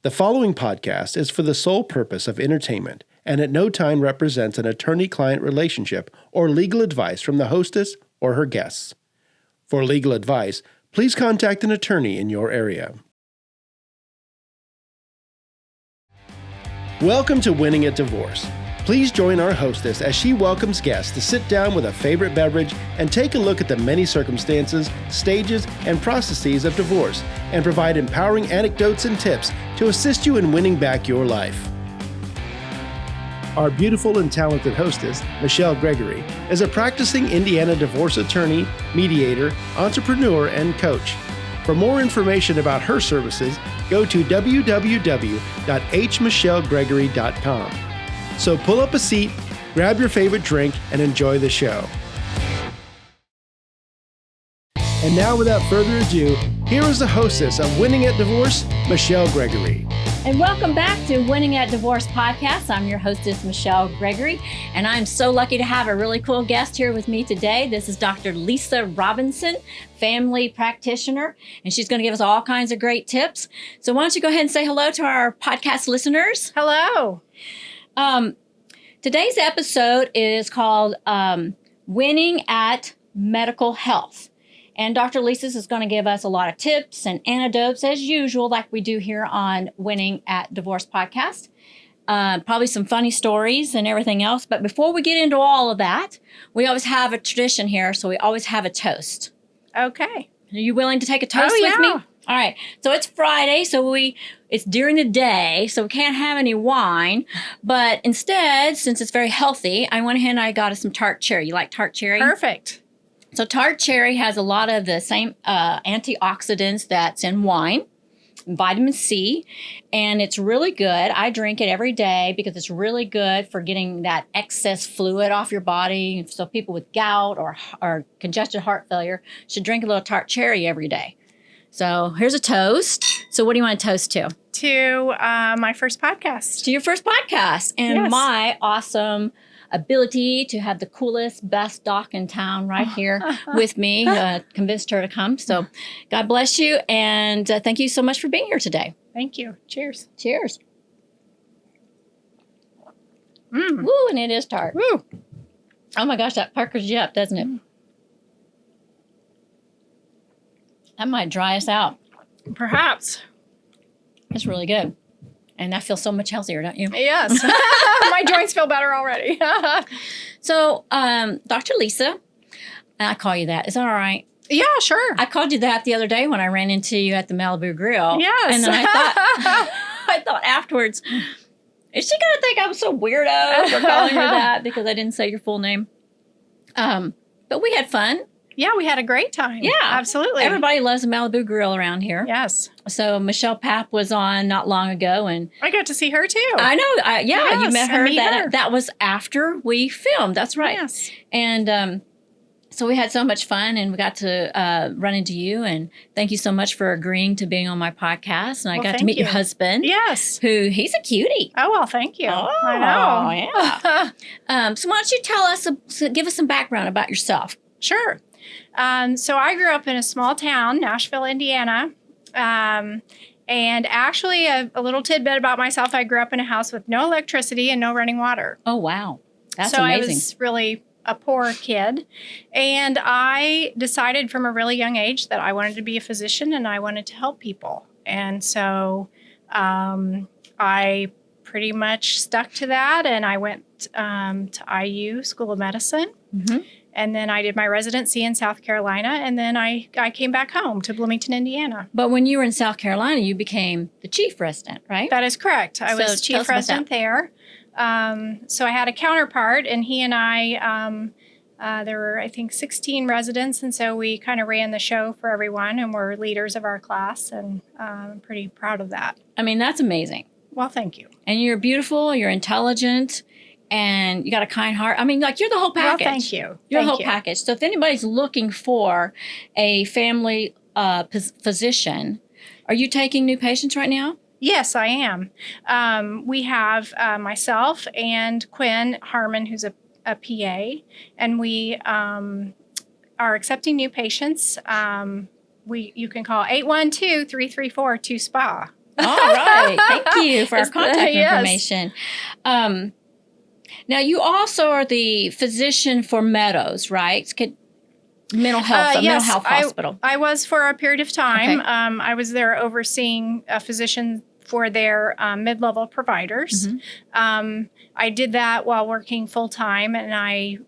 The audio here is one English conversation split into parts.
The following podcast is for the sole purpose of entertainment and at no time represents an attorney-client relationship or legal advice from the hostess or her guests. For legal advice, please contact an attorney in your area. Welcome to Winning at Divorce. Please join our hostess as she welcomes guests to sit down with a favorite beverage and take a look at the many circumstances, stages, and processes of divorce and provide empowering anecdotes and tips to assist you in winning back your life. Our beautiful and talented hostess, Michelle Gregory, is a practicing Indiana divorce attorney, mediator, entrepreneur, and coach. For more information about her services, go to www.hmichellegregory.com. So pull up a seat, grab your favorite drink, and enjoy the show. And now, without further ado, here is the hostess of Winning at Divorce, Michelle Gregory. And welcome back to Winning at Divorce podcast. I'm your hostess, Michelle Gregory, and I'm so lucky to have a really cool guest here with me today. This is Dr. Lisa Robinson, family practitioner, and she's going to give us all kinds of great tips. So why don't you go ahead and say hello to our podcast listeners? Hello. Today's episode is called Winning at Medical Health. And Dr. Lisa is going to give us a lot of tips and anecdotes as usual, like we do here on Winning at Divorce podcast. Probably some funny stories and everything else. But before we get into all of that, we always have a tradition here. So we always have a toast. Okay. Are you willing to take a toast with me? All right. So it's Friday, so it's during the day, so we can't have any wine. But instead, since it's very healthy, I went ahead and I got us some tart cherry. You like tart cherry? Perfect. So tart cherry has a lot of the same antioxidants that's in wine, vitamin C, and it's really good. I drink it every day because it's really good for getting that excess fluid off your body. So people with gout or congested heart failure should drink a little tart cherry every day. So here's a toast. So what do you want to toast to? To my first podcast. To your first podcast and my awesome ability to have the coolest, best doc in town right here with me. Convinced her to come. So God bless you. And thank you so much for being here today. Thank you. Cheers. Cheers. Woo, and it is tart. Woo. Oh my gosh, that puckers you up, doesn't it? That might dry us out. Perhaps. It's really good. And I feel so much healthier, don't you? Yes. My joints feel better already. So, Dr. Lisa, I call you that. Is that all right? Yeah, sure. I called you that the other day when I ran into you at the Malibu Grill. Yes. And then I thought afterwards, is she going to think I'm so weirdo for calling her that because I didn't say your full name? But we had fun. Yeah, we had a great time. Yeah. Absolutely. Everybody loves the Malibu Grill around here. Yes. So Michelle Papp was on not long ago, and I got to see her too. I know. Yes, you met her. meet her. That was after we filmed. That's right. Yes. And so we had so much fun, and we got to run into you. And thank you so much for agreeing to being on my podcast. And I got to meet your husband. Yes. He's a cutie. Oh, well, thank you. Oh, I know. Yeah. So why don't you tell us, give us some background about yourself? Sure. So I grew up in a small town, Nashville, Indiana. And actually, a little tidbit about myself, I grew up in a house with no electricity and no running water. Oh, wow. That's so amazing. I was really a poor kid. And I decided from a really young age that I wanted to be a physician and I wanted to help people. And so I pretty much stuck to that. And I went to IU, School of Medicine. Mm-hmm. And then I did my residency in South Carolina, and then I came back home to Bloomington, Indiana. But when you were in South Carolina, you became the chief resident, right? That is correct. I was chief resident there. So I had a counterpart, and he and I, there were, I think, 16 residents, and so we kind of ran the show for everyone, and we're leaders of our class, and I'm pretty proud of that. I mean, that's amazing. Well, thank you. And you're beautiful, you're intelligent, and you got a kind heart. I mean, like, you're the whole package. Well, thank you. You're the whole package. So if anybody's looking for a family physician, are you taking new patients right now? Yes, I am. We have myself and Quinn Harmon, who's a PA, and we are accepting new patients. You can call 812-334-2SPA. All right. Thank you for our contact yes. information. Now, you also are the physician for Meadows, right? Mental health, a mental health hospital. I was for a period of time. Okay. I was there overseeing a physician for their mid-level providers. Mm-hmm. I did that while working full-time, and I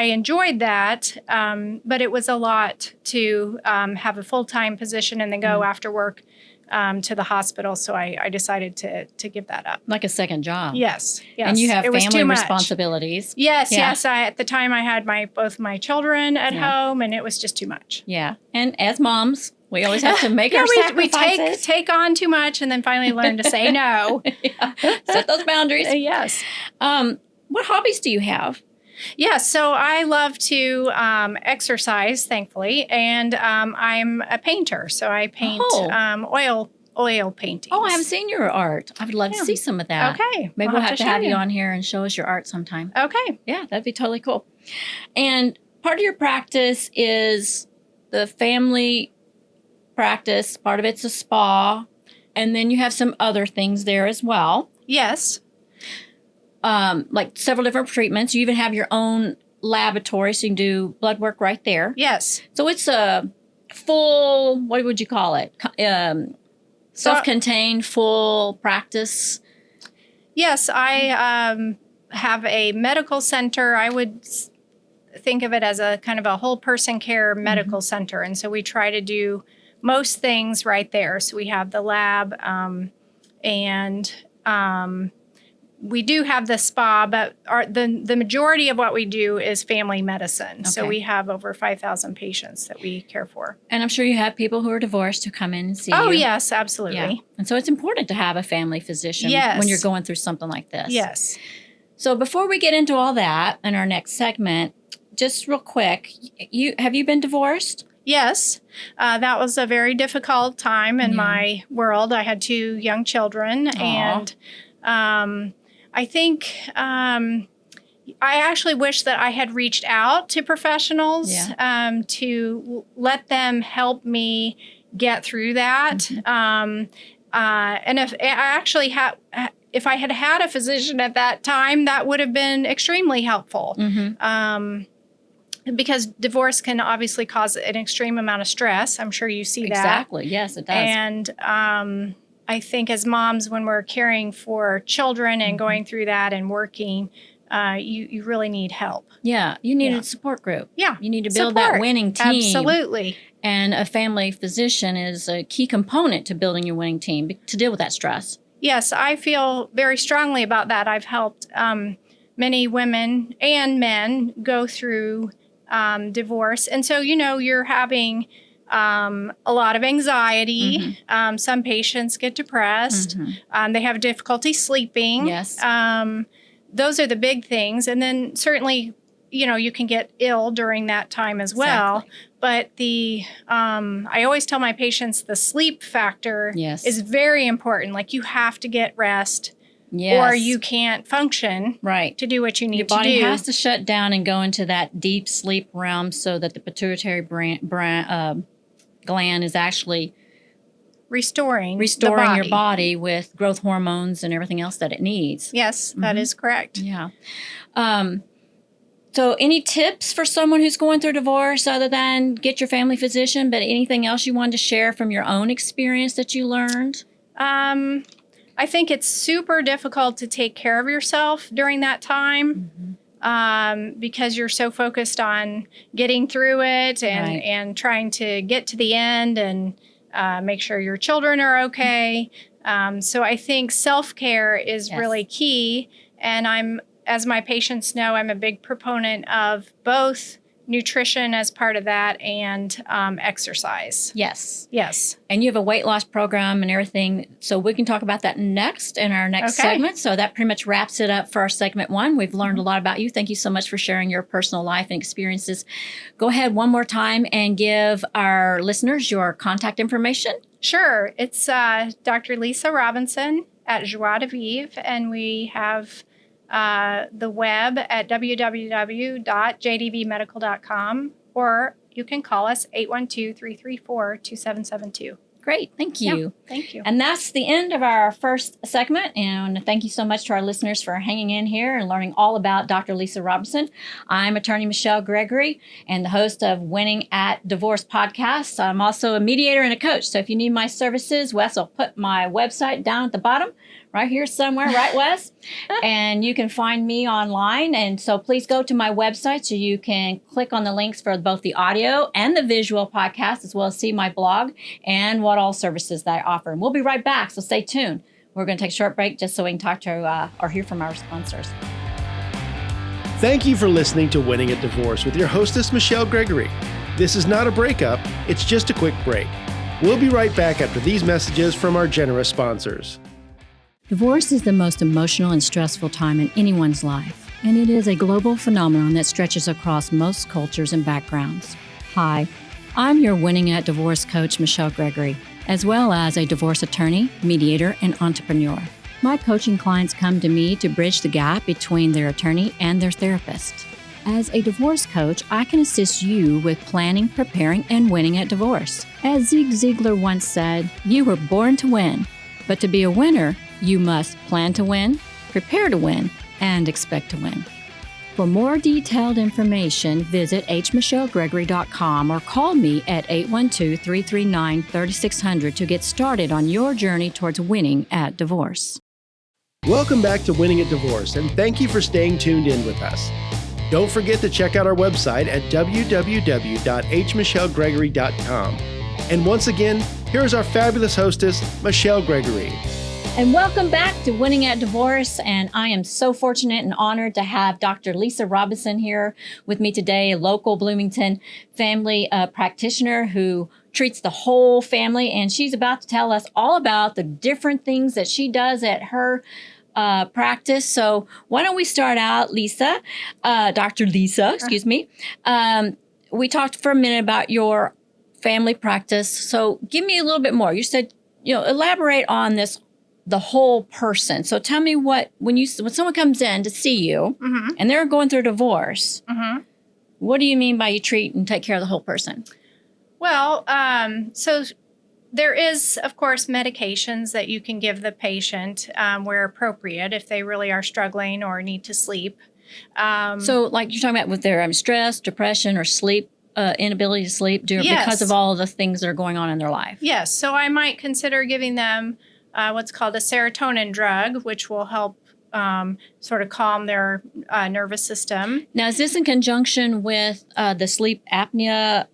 enjoyed that, but it was a lot to have a full-time position and then go after work to the hospital, so I decided to give that up. Like a second job. Yes. And you have it was family too much. responsibilities. Yes. At the time, I had both my children at home, and it was just too much. Yeah. And as moms, we always have to make our sacrifices. We take on too much and then finally learn to say no. Set those boundaries. Yes. What hobbies do you have? Yes, so I love to exercise, thankfully, and I'm a painter. So I paint oil paintings. Oh, I haven't seen your art. I would love to see some of that. Okay. Maybe we'll have to have you on here and show us your art sometime. Okay. Yeah, that'd be totally cool. And part of your practice is the family practice. Part of it's a spa. And then you have some other things there as well. Yes. Like several different treatments. You even have your own laboratory, so you can do blood work right there. Yes. So it's a full, what would you call it? Self-contained, full practice. Yes, I have a medical center. I would think of it as a kind of a whole person care medical center. And so we try to do most things right there. So we have the lab and we do have the spa, but the majority of what we do is family medicine. Okay. So we have over 5,000 patients that we care for. And I'm sure you have people who are divorced who come in and see you. Oh, yes, absolutely. Yeah. And so it's important to have a family physician when you're going through something like this. Yes. So before we get into all that in our next segment, just real quick, have you been divorced? Yes. That was a very difficult time in my world. I had 2 young children. Aww. And I think I actually wish that I had reached out to professionals to let them help me get through that. Mm-hmm. And if I had had a physician at that time, that would have been extremely helpful. Mm-hmm. Because divorce can obviously cause an extreme amount of stress. I'm sure you see that. Exactly. Yes, it does. And I think as moms, when we're caring for children and going through that and working, you really need help. Yeah, you need a support group. Yeah. You need to build that winning team. Absolutely. And a family physician is a key component to building your winning team to deal with that stress. Yes, I feel very strongly about that. I've helped many women and men go through divorce. And so, you're having a lot of anxiety. Mm-hmm. Some patients get depressed. Mm-hmm. They have difficulty sleeping. Yes. Those are the big things. And then certainly, you can get ill during that time as well. Exactly. But I always tell my patients the sleep factor is very important. Like you have to get rest. Yes. Or you can't function to do what you need to do. Your body has to shut down and go into that deep sleep realm so that the pituitary gland is actually restoring your body with growth hormones and everything else that it needs. Yes, that is correct. Yeah. So any tips for someone who's going through divorce other than get your family physician, but anything else you wanted to share from your own experience that you learned? I think it's super difficult to take care of yourself during that time because you're so focused on getting through it and trying to get to the end and make sure your children are okay. So I think self-care is really key. And as my patients know, I'm a big proponent of both nutrition as part of that and exercise. Yes. Yes. And you have a weight loss program and everything. So we can talk about that next in our next segment. So that pretty much wraps it up for our segment 1. We've learned a lot about you. Thank you so much for sharing your personal life and experiences. Go ahead one more time and give our listeners your contact information. Sure. It's Dr. Lisa Robinson at Joie de Vivre, and we have the web at www.jdvmedical.com, or you can call us 812-334-2772. Great. Thank you. Yeah, thank you. And that's the end of our first segment. And thank you so much to our listeners for hanging in here and learning all about Dr. Lisa Robinson. I'm attorney Michelle Gregory and the host of Winning at Divorce podcast. I'm also a mediator and a coach. So if you need my services, Wes will put my website down at the bottom, right here somewhere, right, Wes? And you can find me online. And so please go to my website so you can click on the links for both the audio and the visual podcast, as well as see my blog and what all services that I offer. And we'll be right back, so stay tuned. We're going to take a short break just so we can talk to or hear from our sponsors. Thank you for listening to Winning at Divorce with your hostess, Michelle Gregory. This is not a breakup, it's just a quick break. We'll be right back after these messages from our generous sponsors. Divorce is the most emotional and stressful time in anyone's life, and it is a global phenomenon that stretches across most cultures and backgrounds. Hi, I'm your Winning at Divorce coach, Michelle Gregory, as well as a divorce attorney, mediator, and entrepreneur. My coaching clients come to me to bridge the gap between their attorney and their therapist. As a divorce coach, I can assist you with planning, preparing, and winning at divorce. As Zig Ziglar once said, "You were born to win, but to be a winner, you must plan to win, prepare to win, and expect to win." For more detailed information, visit hmichellegregory.com or call me at 812-339-3600 to get started on your journey towards winning at divorce. Welcome back to Winning at Divorce, and thank you for staying tuned in with us. Don't forget to check out our website at www.hmichellegregory.com. And once again, here's our fabulous hostess, Michelle Gregory. And welcome back to Winning at Divorce. And I am so fortunate and honored to have Dr. Lisa Robinson here with me today, a local Bloomington family practitioner who treats the whole family. And she's about to tell us all about the different things that she does at her practice. So why don't we start out, Lisa, Dr. Lisa, excuse me. We talked for a minute about your family practice. So give me a little bit more. You said, elaborate on this, the whole person. So tell me when someone comes in to see you and they're going through a divorce, what do you mean by you treat and take care of the whole person? Well, so there is, of course, medications that you can give the patient where appropriate if they really are struggling or need to sleep. So like you're talking about with their stress, depression, or sleep, inability to sleep because of all of the things that are going on in their life. Yes. So I might consider giving them what's called a serotonin drug, which will help sort of calm their nervous system. Now, is this in conjunction with the sleep apnea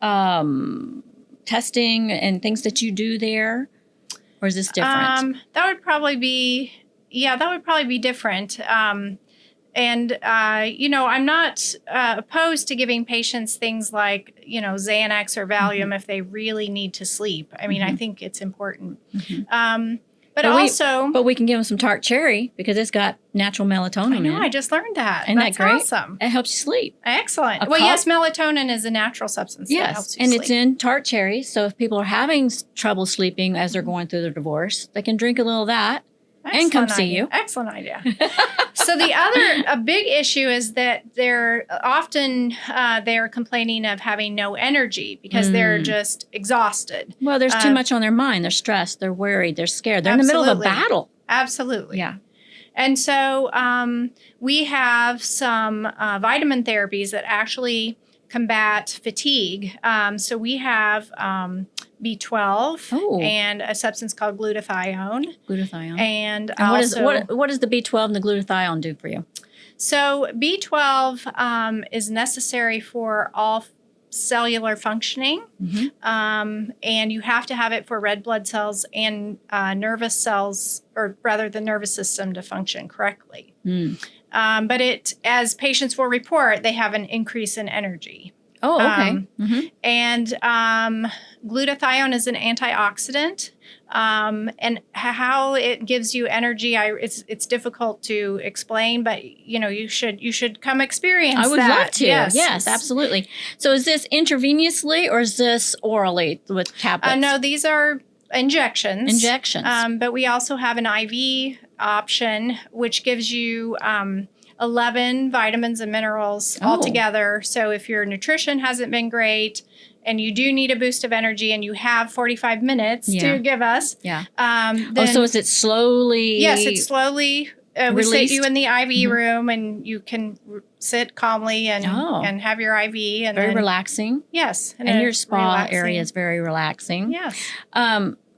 testing and things that you do there? Or is this different? That would probably be different. And I'm not opposed to giving patients things like, Xanax or Valium if they really need to sleep. I mean, I think it's important. But we can give them some tart cherry because it's got natural melatonin in it. I just learned that. Isn't that great? Awesome. It helps you sleep. Excellent. Yes, melatonin is a natural substance that helps you sleep. It's in tart cherry. So if people are having trouble sleeping as they're going through their divorce, they can drink a little of that and come see you. Excellent idea. So a big issue is that they're often they're complaining of having no energy because they're just exhausted. Well, there's too much on their mind. They're stressed. They're worried. They're scared. They're in the middle of a battle. Absolutely. Yeah. And so we have some vitamin therapies that actually combat fatigue. So we have B12 and a substance called glutathione. And also, what does the B12 and the glutathione do for you? So B12 is necessary for all cellular functioning, and you have to have it for red blood cells and nervous cells, or rather the nervous system to function correctly. But as patients will report, they have an increase in energy. Oh, okay. And glutathione is an antioxidant, and how it gives you energy, it's difficult to explain, but you should come experience that. I would love to. Yes, absolutely. So is this intravenously or is this orally with tablets? No, these are injections. But we also have an IV option, which gives you 11 vitamins and minerals altogether. So if your nutrition hasn't been great and you do need a boost of energy and you have 45 minutes to give us. Yeah. Then, so is it slowly? Yes, it's slowly. We sit you in the IV Mm-hmm. room and you can sit calmly and have your IV. And very then, relaxing. Yes. And your spa area is very relaxing. Yes.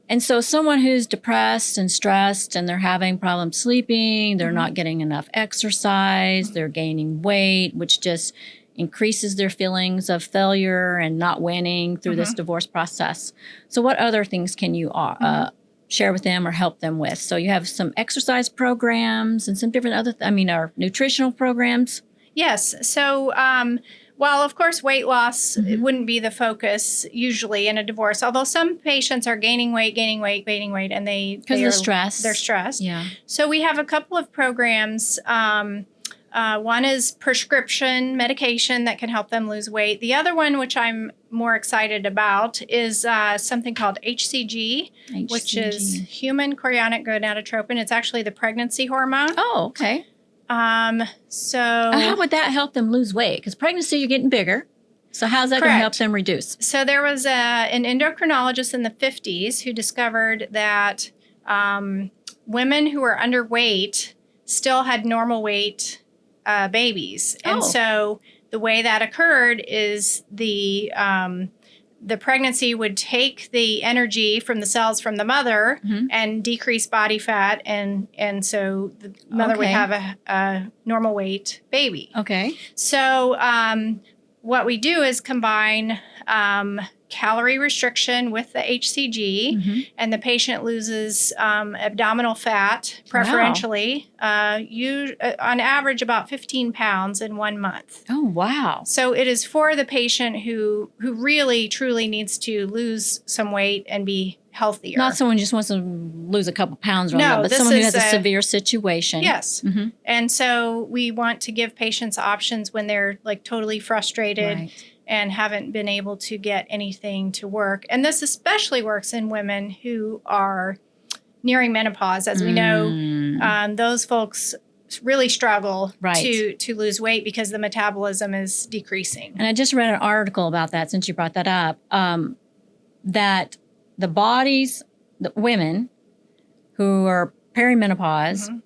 And so someone who's depressed and stressed and they're having problems sleeping, they're not getting enough exercise, they're gaining weight, which just increases their feelings of failure and not winning through this divorce process. So what other things can you share with them or help them with? So you have some exercise programs and some different other, our nutritional programs. Yes. So, while of course weight loss it wouldn't be the focus usually in a divorce, although some patients are gaining weight, and because of stress. They're stressed. Yeah. So we have a couple of programs. One is prescription medication that can help them lose weight. The other one, which I'm more excited about, is something called HCG, which is human chorionic gonadotropin. It's actually the pregnancy hormone. Oh, okay. So how would that help them lose weight? Because pregnancy, you're getting bigger. So how's that going to help them reduce? So there was an endocrinologist in the 50s who discovered that women who were underweight still had normal weight babies. And so the way that occurred is the pregnancy would take the energy from the cells from the mother and decrease body fat, and so the mother would have a normal weight baby. Okay. So what we do is combine calorie restriction with the HCG, and the patient loses abdominal fat, preferentially, on average about 15 pounds in 1 month. Oh, wow. So it is for the patient who really, truly needs to lose some weight and be healthier. Not someone who just wants to lose a couple pounds, but someone who has a severe situation. Yes. And so we want to give patients options when they're like totally frustrated and haven't been able to get anything to work. And this especially works in women who are nearing menopause. As we know, those folks really struggle to lose weight because the metabolism is decreasing. And I just read an article about that, since you brought that up, that the bodies, the women who are perimenopause,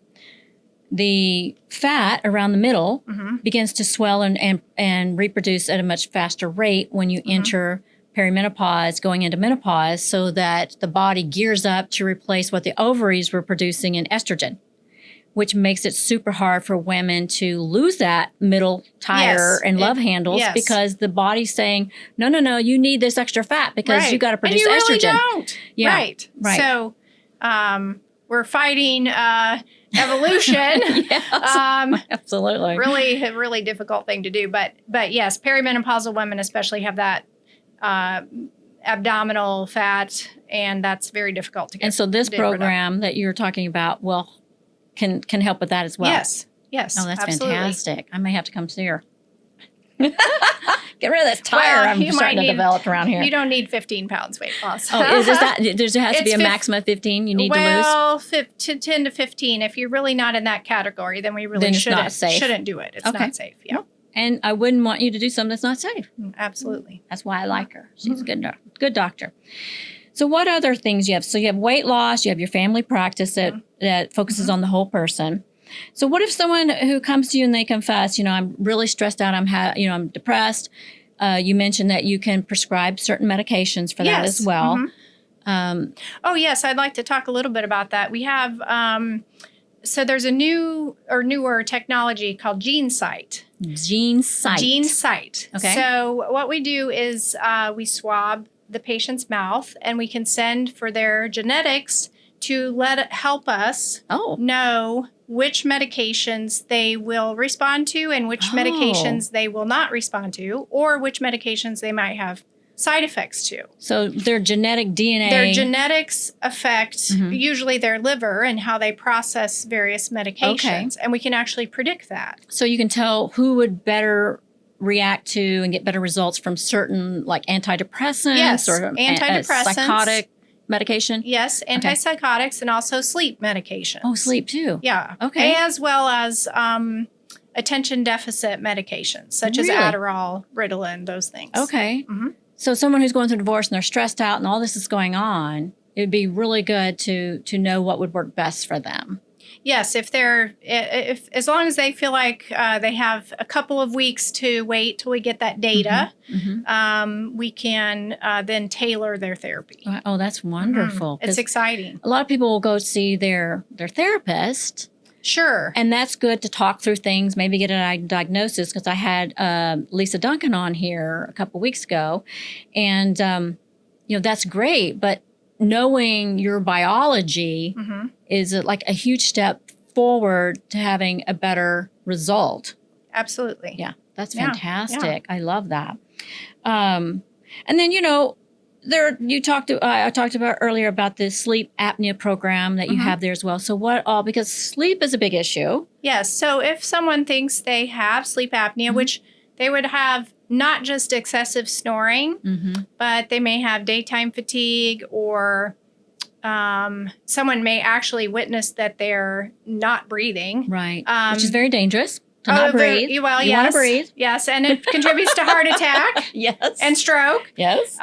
the fat around the middle begins to swell and reproduce at a much faster rate when you enter perimenopause, going into menopause, so that the body gears up to replace what the ovaries were producing in estrogen, which makes it super hard for women to lose that middle tire and love handles because the body's saying, no, you need this extra fat because you got to produce and you estrogen. Really don't. Yeah. Right. So we're fighting evolution. Absolutely. Really, a really difficult thing to do. But yes, perimenopausal women especially have that abdominal fat, and that's very difficult to get. And so this program that you're talking about can help with that as well. Yes. Oh, that's absolutely. Fantastic. I may have to come see her. Get rid of this tire I'm starting to develop around here. You don't need 15 pounds weight loss. There has to be a maximum of 15 you need to lose? Well, 10 to 15. If you're really not in that category, then we really shouldn't do it. It's not safe. Yeah. And I wouldn't want you to do something that's not safe. Absolutely. That's why I like her. She's a good doctor. So what other things you have? So you have weight loss, you have your family practice that focuses on the whole person. So what if someone who comes to you and they confess, I'm really stressed out, I'm depressed. You mentioned that you can prescribe certain medications for that as well. Oh, yes. I'd like to talk a little bit about that. We have, so there's a newer technology called GeneSight. GeneSight. Okay. So what we do is we swab the patient's mouth and we can send for their genetics to help us know which medications they will respond to and which medications they will not respond to, or which medications they might have side effects to. So their genetic DNA. Their genetics affect usually their liver and how they process various medications. And we can actually predict that. So you can tell who would better react to and get better results from certain like antidepressants or antidepressants, psychotic medication? Yes, antipsychotics and also sleep medication. Oh, sleep too. Yeah. Okay. As well as attention deficit medications such as Adderall, Ritalin, those things. Okay. So someone who's going through divorce and they're stressed out and all this is going on, it would be really good to know what would work best for them. Yes, if as long as they feel like they have a couple of weeks to wait till we get that data, we can then tailor their therapy. Oh, that's wonderful. It's exciting. A lot of people will go see their therapist. Sure. And that's good to talk through things, maybe get a diagnosis, because I had Lisa Duncan on here a couple weeks ago. And, that's great. But knowing your biology is like a huge step forward to having a better result. Absolutely. Yeah, that's fantastic. Yeah. I love that. And then, I talked about earlier about the sleep apnea program that you have there as well. So because sleep is a big issue. Yes. So if someone thinks they have sleep apnea, which they would have not just excessive snoring, but they may have daytime fatigue, or someone may actually witness that they're not breathing. Right. Which is very dangerous. To not breathe. You want to breathe. Yes, and it contributes to heart attack. Yes. And stroke. Yes.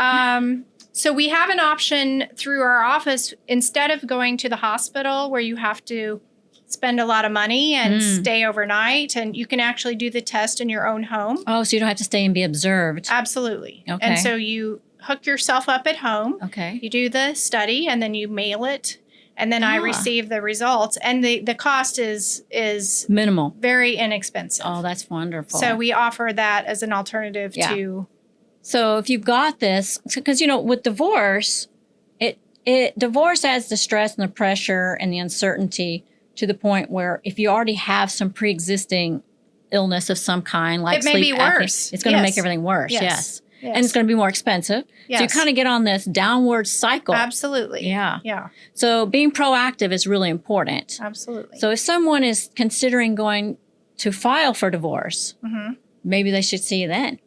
So we have an option through our office, instead of going to the hospital where you have to spend a lot of money and stay overnight, and you can actually do the test in your own home. Oh, so you don't have to stay and be observed. Absolutely. Okay. And so you hook yourself up at home. Okay. You do the study, and then you mail it. And then I receive the results, and the cost is minimal, very inexpensive. Oh, that's wonderful. So we offer that as an alternative to. So if you've got this, because with divorce, divorce adds the stress and the pressure and the uncertainty to the point where if you already have some pre-existing illness of some kind, like sleep apnea, it may be worse. It's going to make everything worse. Yes. And it's going to be more expensive. Yes. So you kind of get on this downward cycle. Absolutely. Yeah. Yeah. So being proactive is really important. Absolutely. So if someone is considering going to file for divorce, maybe they should see you then.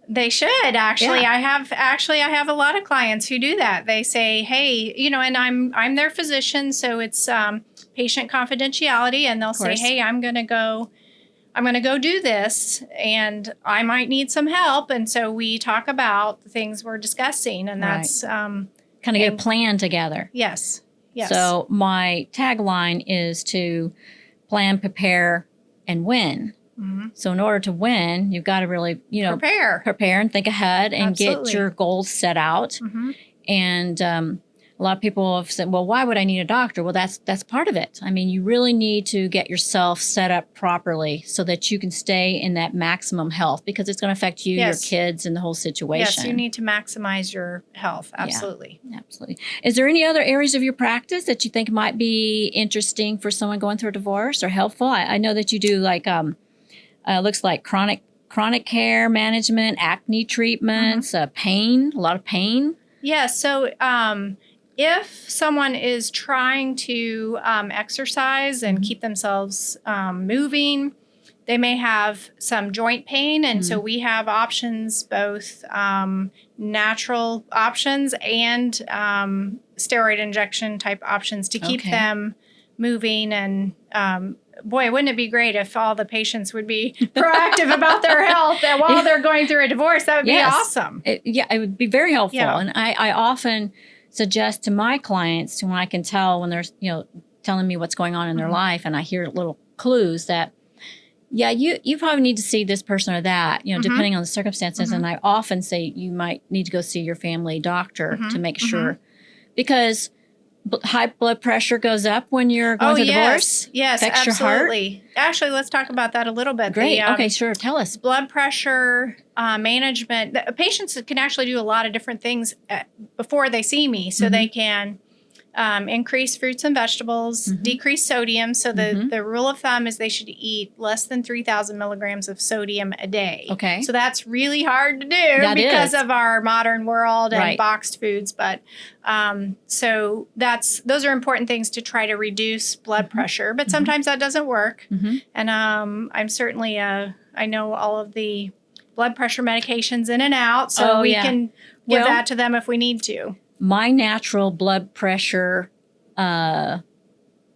They should, actually. Yeah. I have a lot of clients who do that. They say, hey, and I'm their physician, so it's patient confidentiality, and they'll say, hey, I'm going to go do this, and I might need some help. And so we talk about the things we're discussing, and that's kind of get a plan together. Yes. Yes. So my tagline is to plan, prepare, and win. So in order to win, you've got to really, prepare and think ahead and get your goals set out. And a lot of people have said, well, why would I need a doctor? Well, that's part of it. I mean, you really need to get yourself set up properly so that you can stay in that maximum health, because it's going to affect you, your kids, and the whole situation. Yes, you need to maximize your health. Absolutely. Yeah, absolutely. Is there any other areas of your practice that you think might be interesting for someone going through a divorce or helpful? I know that you do looks like chronic care management, acne treatments, pain, a lot of pain. Yeah. So if someone is trying to exercise and keep themselves moving, they may have some joint pain. And so we have options, both natural options and steroid injection type options to keep them moving. And boy, wouldn't it be great if all the patients would be proactive about their health while they're going through a divorce? That would be awesome. It would be very helpful. Yeah. And I often suggest to my clients, when I can tell when they're, telling me what's going on in their life, and I hear little clues that, you probably need to see this person or that, depending on the circumstances. And I often say you might need to go see your family doctor to make sure, because high blood pressure goes up when you're going through divorce. Yes, affects absolutely. Your heart. Actually, let's talk about that a little bit. Great. Okay, sure. Tell us. Blood pressure management. Patients can actually do a lot of different things before they see me. So they can increase fruits and vegetables, decrease sodium. So the rule of thumb is they should eat less than 3,000 milligrams of sodium a day. Okay. So that's really hard to do because of our modern world and boxed foods. But so those are important things to try to reduce blood pressure. But sometimes that doesn't work. And I'm certainly I know all of the blood pressure medications in and out. So we can give that to them if we need to. My natural blood pressure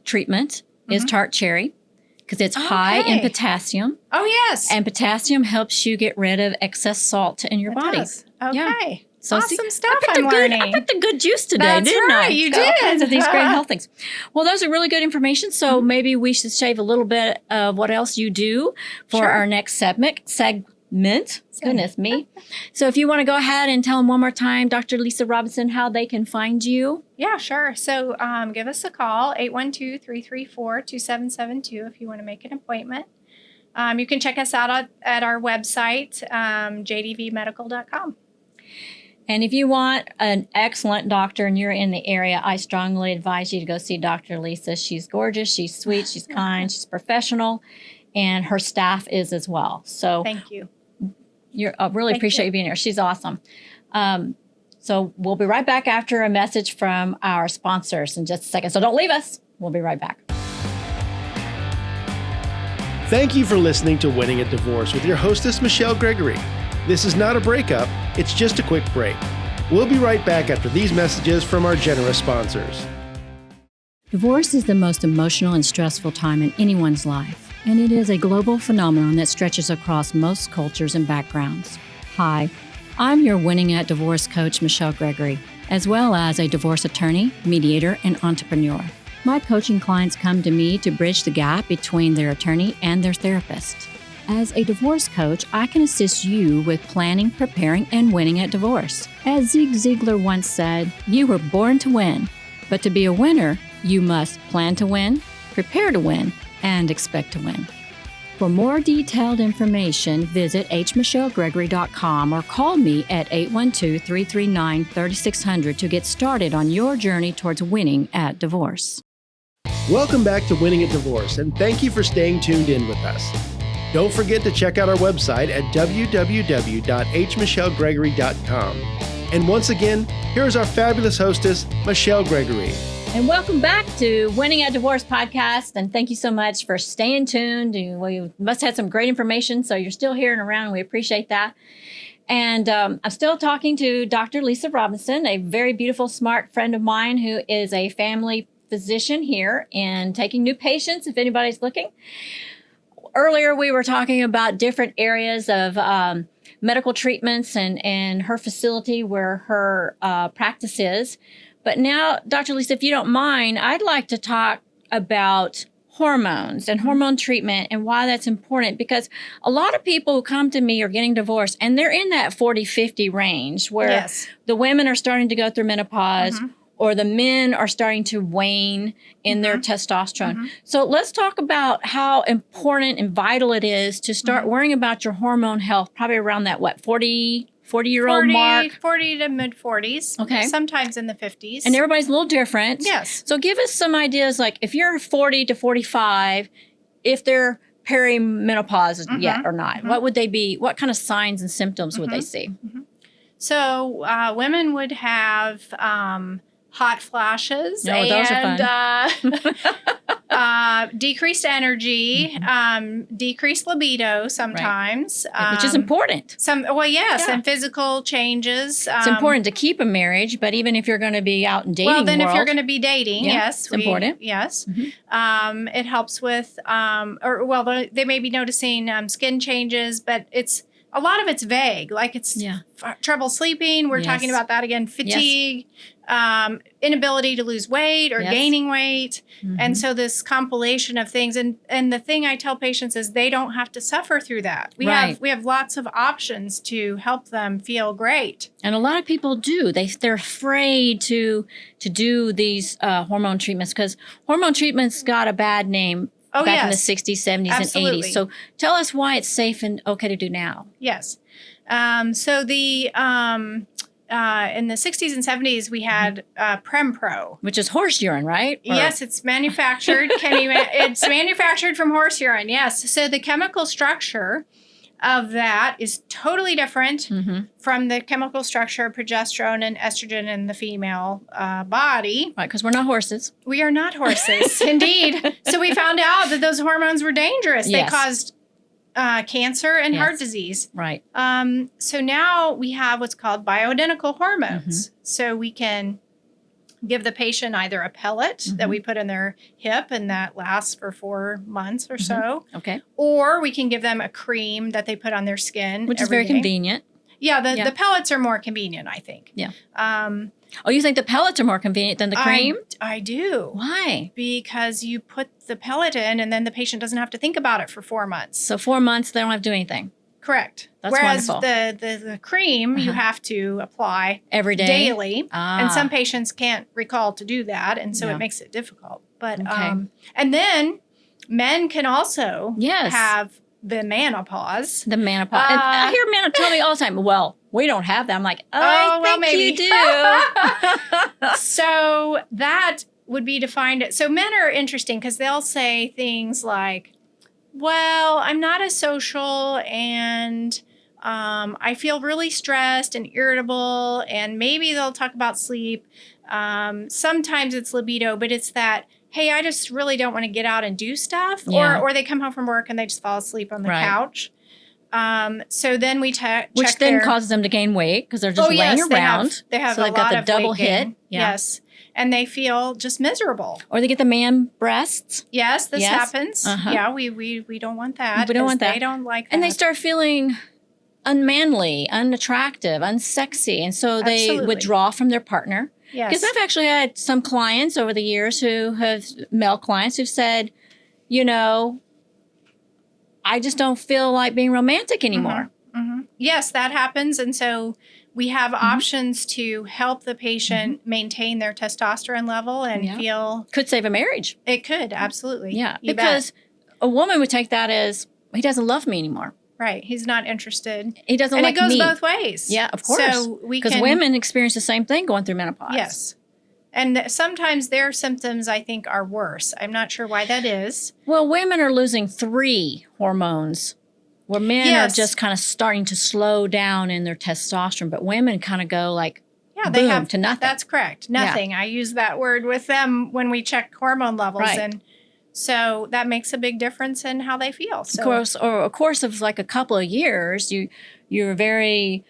treatment is tart cherry, because it's high in potassium. Oh, yes. And potassium helps you get rid of excess salt in your body. Okay. Yeah. So awesome stuff I'm learning. I picked a good juice today, That's didn't I? right, you Got all did. kinds of these great health things. Well, those are really good information. So maybe we should shave a little bit of what else you do for our next segment. Goodness me. So if you want to go ahead and tell them one more time, Dr. Lisa Robinson, how they can find you. Yeah, sure. So give us a call, 812-334-2772 if you want to make an appointment. You can check us out at our website, jdvmedical.com. And if you want an excellent doctor and you're in the area, I strongly advise you to go see Dr. Lisa. She's gorgeous, she's sweet, she's kind, she's professional, and her staff is as well. So thank you. I really appreciate you being here. She's awesome. So we'll be right back after a message from our sponsors in just a second. So don't leave us. We'll be right back. Thank you for listening to Winning at Divorce with your hostess, Michelle Gregory. This is not a breakup, it's just a quick break. We'll be right back after these messages from our generous sponsors. Divorce is the most emotional and stressful time in anyone's life, and it is a global phenomenon that stretches across most cultures and backgrounds. Hi, I'm your Winning at Divorce coach, Michelle Gregory, as well as a divorce attorney, mediator, and entrepreneur. My coaching clients come to me to bridge the gap between their attorney and their therapist. As a divorce coach, I can assist you with planning, preparing, and winning at divorce. As Zig Ziglar once said, you were born to win, but to be a winner, you must plan to win, prepare to win, and expect to win. For more detailed information, visit hmichellegregory.com or call me at 812-339-3600 to get started on your journey towards winning at divorce. Welcome back to Winning at Divorce, and thank you for staying tuned in with us. Don't forget to check out our website at www.hmichellegregory.com. And once again, here's our fabulous hostess, Michelle Gregory. And welcome back to Winning at Divorce podcast. And thank you so much for staying tuned. We must have had some great information, so you're still here and around. We appreciate that. And I'm still talking to Dr. Lisa Robinson, a very beautiful, smart friend of mine who is a family physician here and taking new patients if anybody's looking. Earlier, we were talking about different areas of medical treatments and her facility where her practice is. But now, Dr. Lisa, if you don't mind, I'd like to talk about hormones and hormone treatment and why that's important, because a lot of people who come to me are getting divorced and they're in that 40-50 range where the women are starting to go through menopause or the men are starting to wane in their testosterone. So let's talk about how important and vital it is to start worrying about your hormone health, probably around that, 40-year-old mark? 40 to mid-40s. Okay. Sometimes in the 50s. And everybody's a little different. Yes. So give us some ideas, like if you're 40 to 45, if they're perimenopause yet or not, what would they be? What kind of signs and symptoms would they see? So women would have hot flashes those are and decreased energy, decreased libido sometimes. Which is important. And physical changes. It's important to keep a marriage, but even if you're going to be out and dating if you're going to be dating, it's important. Yes. It helps with, they may be noticing skin changes, but a lot of it's vague, like it's trouble sleeping. We're talking about that again, fatigue, inability to lose weight or gaining weight. And so this compilation of things. And the thing I tell patients is they don't have to suffer through that. We have lots of options to help them feel great. And a lot of people do. They're afraid to do these hormone treatments because hormone treatments got a bad name back in the 60s, 70s, and 80s. So tell us why it's safe and okay to do now. Yes. So the in the 60s and 70s, we had Prempro. Which is horse urine, right? Yes, it's manufactured. It's manufactured from horse urine, yes. So the chemical structure of that is totally different from the chemical structure of progesterone and estrogen in the female body. Right, because we're not horses. We are not horses, indeed. So we found out that those hormones were dangerous. They caused cancer and heart disease. Right. So now we have what's called bioidentical hormones. So we can give the patient either a pellet that we put in their hip and that lasts for 4 months or so. Okay. Or we can give them a cream that they put on their skin. Which is very convenient. Yeah, the pellets are more convenient, I think. Yeah. You think the pellets are more convenient than the cream? I do. Why? Because you put the pellet in and then the patient doesn't have to think about it for 4 months. So 4 months, they don't have to do anything. Correct. That's Whereas wonderful. the cream you have to apply every day, daily, and some patients can't recall to do that, and so it makes it difficult. But and then men can also have the menopause. The menopause. And I hear men tell me all the time, "Well, we don't have that." I'm like, I think maybe you do. So that would be defined. So men are interesting because they'll say things like, well, I'm not as social and I feel really stressed and irritable, and maybe they'll talk about sleep. Sometimes it's libido, but it's that, hey, I just really don't want to get out and do stuff. Or they come home from work and they just fall asleep on the couch. So then we check which then causes them to gain weight because they're just laying around. They have so they've got the double hit. Yeah. Yes. And they feel just miserable. Or they get the man breasts. Yes, this happens. Yeah, we don't want that. We don't want that. They don't like that. And they start feeling unmanly, unattractive, unsexy. And so they withdraw from their partner. Yes. Because I've actually had some clients over the years male clients who've said, I just don't feel like being romantic anymore. Yes, that happens. And so we have options to help the patient maintain their testosterone level and feel... Could save a marriage. It could, absolutely. Yeah, because a woman would take that as, he doesn't love me anymore. Right. He's not interested. He doesn't like me. And it goes both ways. Yeah, of course. So because women experience the same thing going through menopause. Yes. And sometimes their symptoms, I think, are worse. I'm not sure why that is. Well, women are losing 3 hormones, where men are just kind of starting to slow down in their testosterone. But women kind of go like, they boom, have to nothing. That's correct. Nothing. Yeah. I use that word with them when we check hormone levels. Right. And so that makes a big difference in how they feel. So, of course, or a course of like a couple of years, you're very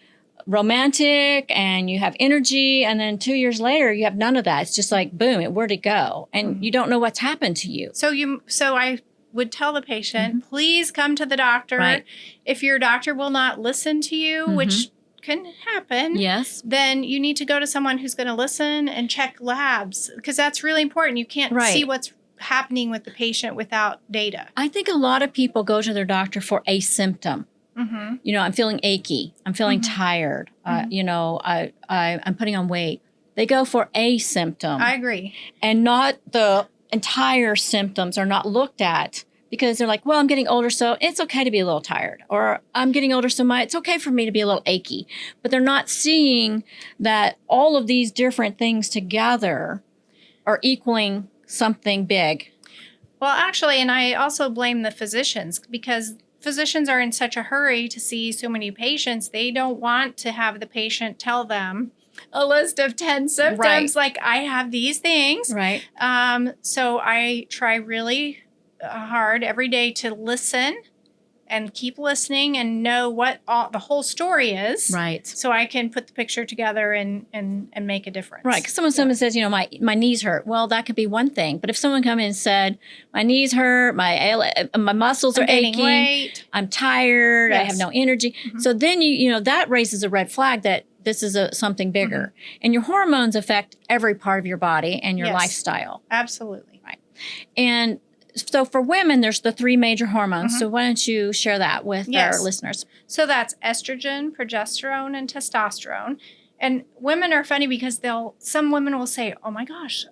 romantic and you have energy, and then 2 years later you have none of that. It's just like boom, where'd it go? And you don't know what's happened to you. So I would tell the patient, please come to the doctor. Right. If your doctor will not listen to you, which can happen, then you need to go to someone who's going to listen and check labs, because that's really important. You can't see what's happening with the patient without data. I think a lot of people go to their doctor for a symptom. I'm feeling achy. I'm feeling tired. I'm putting on weight. They go for a symptom. I agree. And not the entire symptoms are not looked at, because they're like, well, I'm getting older, so it's okay to be a little tired. Or I'm getting older, so it's okay for me to be a little achy. But they're not seeing that all of these different things together are equaling something big. Well, actually, and I also blame the physicians, because physicians are in such a hurry to see so many patients. They don't want to have the patient tell them a list of 10 symptoms, like I have these things. Right. So I try really hard every day to listen and keep listening and know what the whole story is. Right. So I can put the picture together and make a difference. Right. Because someone says, my knees hurt. Well, that could be one thing. But if someone come in and said, my knees hurt, my muscles are aching, weight. I'm tired, I have no energy. So then that raises a red flag that this is something bigger. And your hormones affect every part of your body and your lifestyle. Absolutely. Right. And so for women, there's the 3 major hormones. So why don't you share that with our listeners? So that's estrogen, progesterone, and testosterone. And women are funny because some women will say, oh my gosh,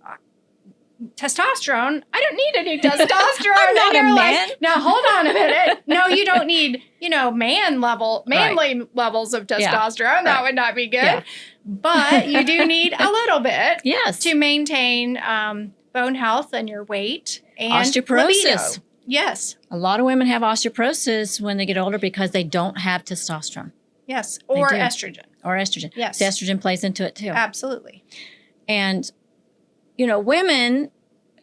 testosterone? I don't need any testosterone. I'm not a man. Like, now hold on a minute. No, you don't need, manly levels of testosterone. That would not be good. Yeah. But you do need a little bit to maintain bone health and your weight and osteoporosis. Libido. Yes. A lot of women have osteoporosis when they get older because they don't have testosterone. Yes. Or estrogen. Yes. So estrogen plays into it too. Absolutely. And, women,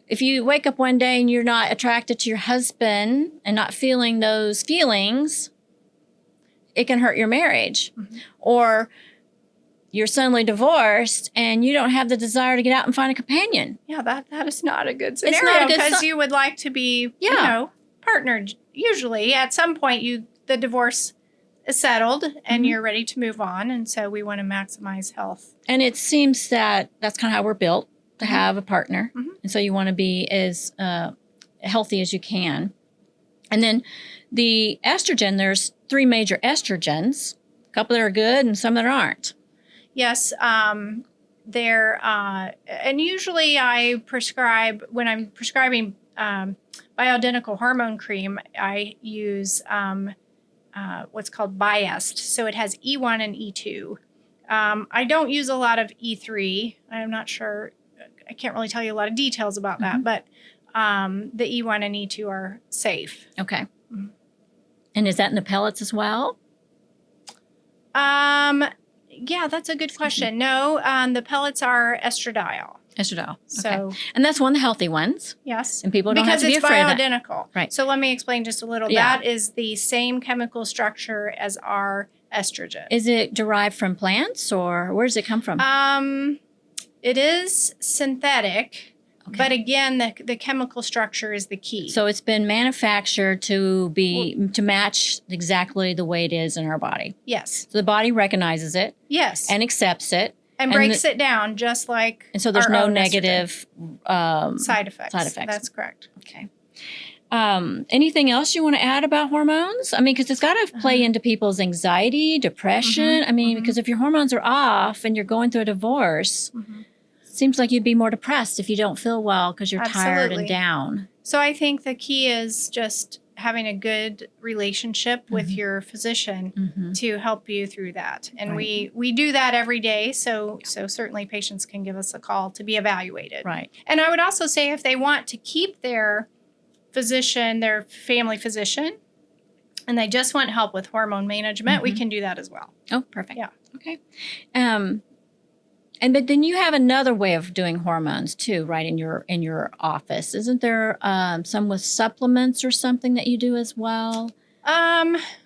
if you wake up one day and you're not attracted to your husband and not feeling those feelings, it can hurt your marriage. Or you're suddenly divorced and you don't have the desire to get out and find a companion. Yeah, that is not a good scenario, because you would like to be, partnered. Usually at some point the divorce settled and you're ready to move on. And so we want to maximize health. And it seems that that's kind of how we're built, to have a partner. And so you want to be as healthy as you can. And then the estrogen, there's 3 major estrogens, a couple that are good and some that aren't. Yes. And usually I prescribe, when I'm prescribing bioidentical hormone cream, I use what's called biased. So it has E1 and E2. I don't use a lot of E3. I'm not sure. I can't really tell you a lot of details about that, but the E1 and E2 are safe. Okay. And is that in the pellets as well? Yeah, that's a good question. No, the pellets are estradiol. Estradiol. So, okay. And that's one of the healthy ones. Yes. And people don't have to be afraid of that. Because it's bioidentical. Right. So let me explain just a little. Yeah. That is the same chemical structure as our estrogen. Is it derived from plants, or where does it come from? It is synthetic. Okay. But again, the chemical structure is the key. So it's been manufactured to match exactly the way it is in our body. Yes. So the body recognizes it. Yes. And accepts it. And breaks it down just like. And so there's no negative side effects. Side effects. That's correct. Okay. Anything else you want to add about hormones? I mean, because it's got to play into people's anxiety, depression. I mean, because if your hormones are off and you're going through a divorce. Seems like you'd be more depressed if you don't feel well because you're tired and down. So I think the key is just having a good relationship with your physician to help you through that. And we do that every day. So certainly patients can give us a call to be evaluated. Right. And I would also say if they want to keep their physician, their family physician, and they just want help with hormone management, we can do that as well. Oh, perfect. Yeah. Okay. But then you have another way of doing hormones too, right? In your office, isn't there some with supplements or something that you do as well?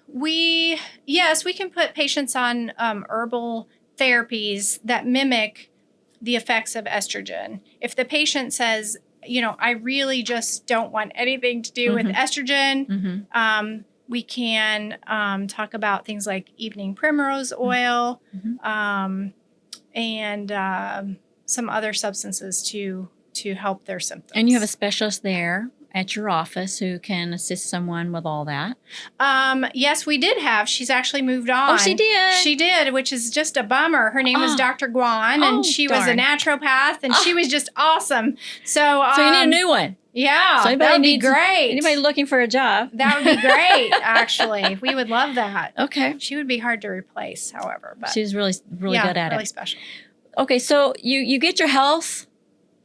We can put patients on herbal therapies that mimic the effects of estrogen. If the patient says, I really just don't want anything to do with estrogen, we can talk about things like evening primrose oil. And some other substances to help their symptoms. And you have a specialist there at your office who can assist someone with all that? Yes, we did have. She's actually moved on. Oh, she did? She did, which is just a bummer. Her name was Dr. Guan, and she was a naturopath, and she was just awesome. So you need a new one. Yeah, so that would be great. Anybody looking for a job? That would be great, actually. We would love that. Okay. She would be hard to replace, however. But she's really good at it. Really special. Okay, so you get your health,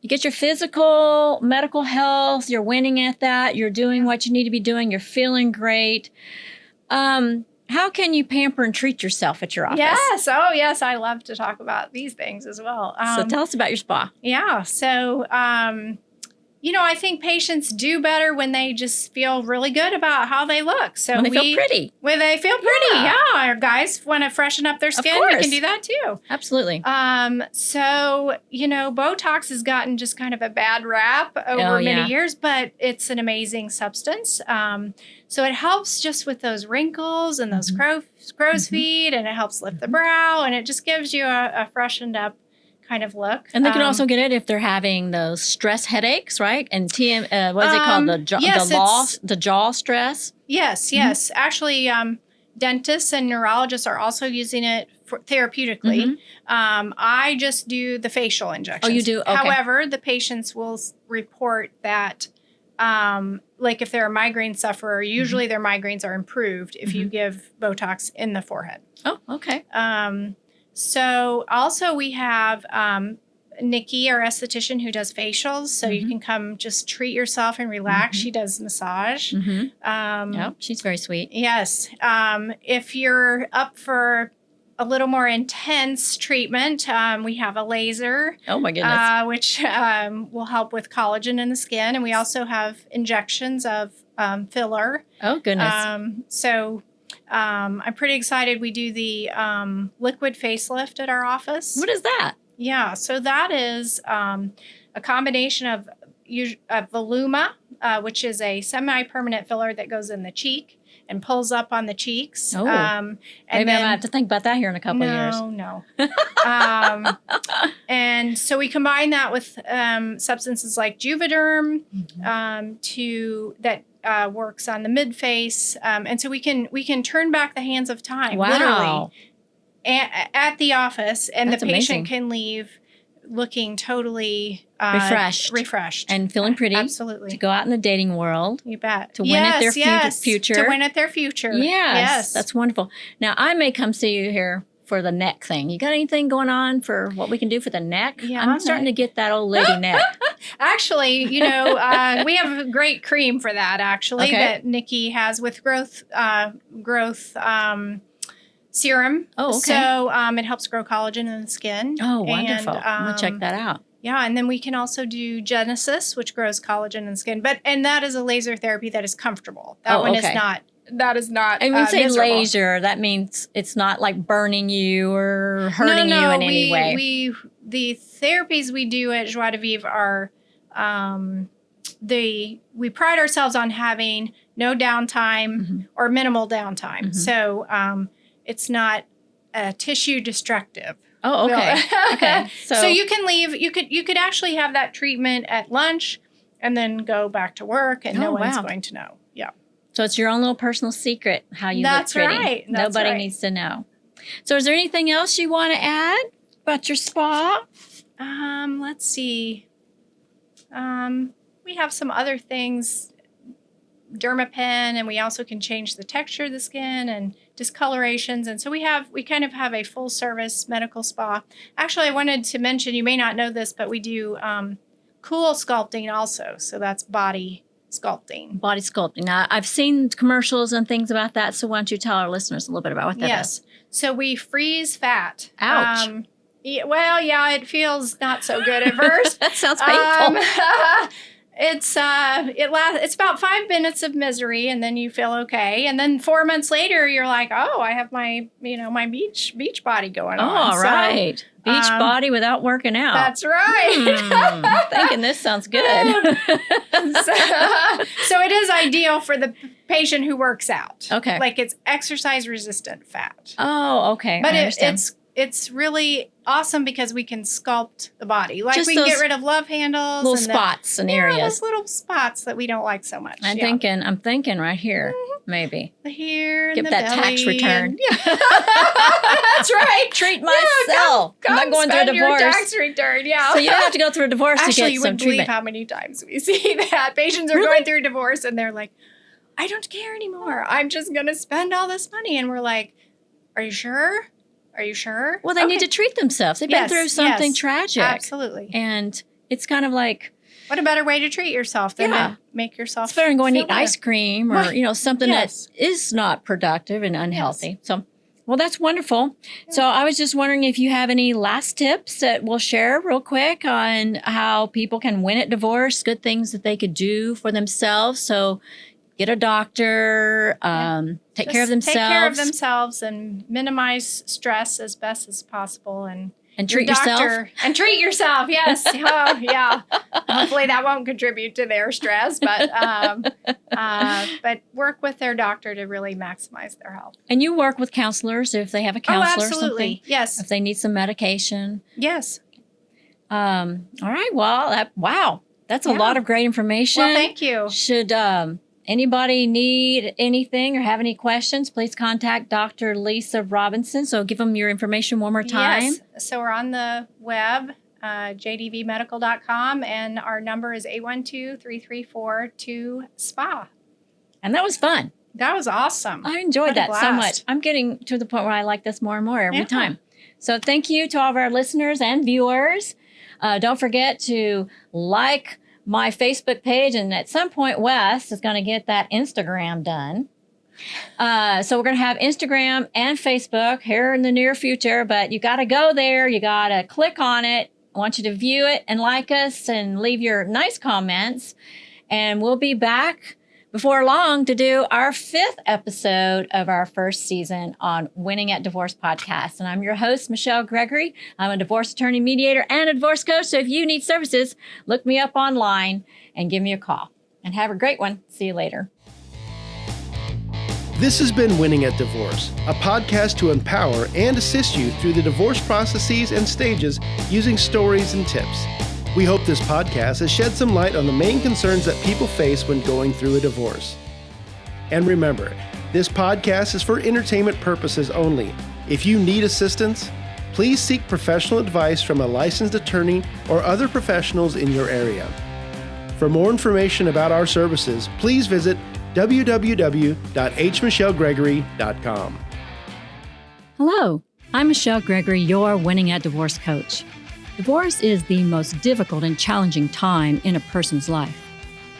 you get your physical, medical health, you're winning at that, you're doing what you need to be doing, you're feeling great. How can you pamper and treat yourself at your office? Yes. Oh, yes. I love to talk about these things as well. So tell us about your spa. Yeah. So, I think patients do better when they just feel really good about how they look. So when they feel pretty. When they feel pretty, yeah. Our guys want to freshen up their skin. We can do that too. Absolutely. So, Botox has gotten just kind of a bad rap over many years, but it's an amazing substance. So it helps just with those wrinkles and those crow's feet, and it helps lift the brow, and it just gives you a freshened up kind of look. And they can also get it if they're having those stress headaches, right? And what is it called? The jaw stress? Yes. Actually, dentists and neurologists are also using it therapeutically. I just do the facial injections. Oh, you do? Okay. However, the patients will report that like if they're a migraine sufferer, usually their migraines are improved if you give Botox in the forehead. Oh, okay. So also we have Nikki, our esthetician, who does facials. So you can come just treat yourself and relax. She does massage. She's very sweet. Yes. If you're up for a little more intense treatment, we have a laser. Oh my goodness. Which will help with collagen in the skin. And we also have injections of filler. Oh goodness. I'm pretty excited. We do the liquid facelift at our office. What is that? Yeah, so that is a combination of Voluma, which is a semi-permanent filler that goes in the cheek and pulls up on the cheeks. Oh. And Maybe then, I'm going to have to think about that here in a couple of years. No. And so we combine that with substances like Juvederm that works on the mid-face. And so we can turn back the hands of time, literally, at the office, and That's the patient amazing. can leave looking totally refreshed and feeling pretty. Absolutely. To go out in the dating world. You bet. To win at their future. To win at their future. Yes. That's wonderful. Now, I may come see you here for the neck thing. You got anything going on for what we can do for the neck? Yeah, I'm starting to get that old lady neck. Actually, we have a great cream for that, actually, that Nikki has with growth serum. Oh, okay. So it helps grow collagen in the skin. Oh, wonderful. I'm going to check that out. Yeah, and then we can also do Genesis, which grows collagen in the skin. And that is a laser therapy that is comfortable. That one is not. That is not. And when you say miserable. laser, that means it's not like burning you or hurting you in any way. The therapies we do at Joie de Vivre are, we pride ourselves on having no downtime or minimal downtime. So it's not tissue destructive. Oh, okay. Okay. So you can leave. You could actually have that treatment at lunch, and then go back to work, and no one's going to know. Yeah. So it's your own little personal secret how you look pretty. Right. Nobody needs to know. So is there anything else you want to add about your spa? Let's see. We have some other things, Dermapen, and we also can change the texture of the skin and discolorations. And so we kind of have a full service medical spa. Actually, I wanted to mention, you may not know this, but we do cool sculpting also. So that's body sculpting. Body sculpting. Now, I've seen commercials and things about that. So why don't you tell our listeners a little bit about what that is? So we freeze fat. Ouch. It feels not so good at first. That sounds painful. It's about 5 minutes of misery, and then you feel okay. And then 4 months later, you're like, oh, I have my beach body going on. Oh, right. Beach body without working out. That's right. Thinking this sounds good. So it is ideal for the patient who works out. Okay. Like it's exercise resistant fat. Oh, okay. But I understand. it's really awesome because we can sculpt the body. Like Just we can get rid of love handles. Little spots and areas. Those little spots that we don't like so much. I'm thinking right here, maybe. The hair and get the that belly tax return. That's right. Treat myself. Come I'm not going through a your divorce. tax return, yeah. So you don't have to go through a divorce Actually, to get you some wouldn't believe treatment. how many times we see that. Patients are going through a divorce and they're like, I don't care anymore. I'm just going to spend all this money. And we're like, are you sure? Are you sure? Well, they need to treat themselves. They've been through something tragic. Absolutely. And it's kind of like, what a better way to treat yourself than to make yourself it's better than going to feel eat ice cream or, something that is not productive and unhealthy. Yes. So, well, that's wonderful. Yeah. So I was just wondering if you have any last tips that we'll share real quick on how people can win at divorce, good things that they could do for themselves. So get a doctor, take care of themselves. Take care of themselves and minimize stress as best as possible. And treat yourself. And treat yourself, yes. Oh, yeah. Hopefully that won't contribute to their stress, but work with their doctor to really maximize their health. And you work with counselors if they have a counselor or something. Yes. If they need some medication. Yes. All right. Well, that's a lot of great information. Well, thank you. Should anybody need anything or have any questions, please contact Dr. Lisa Robinson. So give them your information one more time. Yes. So we're on the web, jdvmedical.com, and our number is 812-334-2SPA. And that was fun. That was awesome. I enjoyed that so much. I'm getting to the point where I like this more and more every time. So thank you to all of our listeners and viewers. Don't forget to like my Facebook page, and at some point Wes is going to get that Instagram done. So we're going to have Instagram and Facebook here in the near future, but you got to go there. You got to click on it. I want you to view it and like us and leave your nice comments. And we'll be back before long to do our 5th episode of our first season on Winning at Divorce podcast. And I'm your host, Michelle Gregory. I'm a divorce attorney, mediator, and a divorce coach. So if you need services, look me up online and give me a call. And have a great one. See you later. This has been Winning at Divorce, a podcast to empower and assist you through the divorce processes and stages using stories and tips. We hope this podcast has shed some light on the main concerns that people face when going through a divorce. And remember, this podcast is for entertainment purposes only. If you need assistance, please seek professional advice from a licensed attorney or other professionals in your area. For more information about our services, please visit www.hmichellegregory.com. Hello, I'm Michelle Gregory, your Winning at Divorce coach. Divorce is the most difficult and challenging time in a person's life.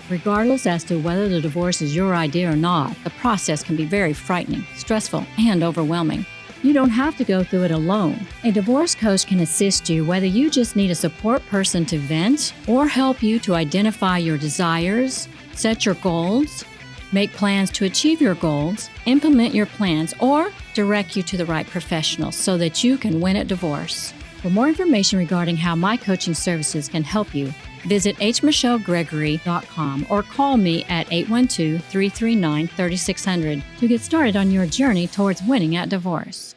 Regardless as to whether the divorce is your idea or not, the process can be very frightening, stressful, and overwhelming. You don't have to go through it alone. A divorce coach can assist you whether you just need a support person to vent or help you to identify your desires, set your goals, make plans to achieve your goals, implement your plans, or direct you to the right professional so that you can win at divorce. For more information regarding how my coaching services can help you, visit hmichellegregory.com or call me at 812-339-3600 to get started on your journey towards winning at divorce.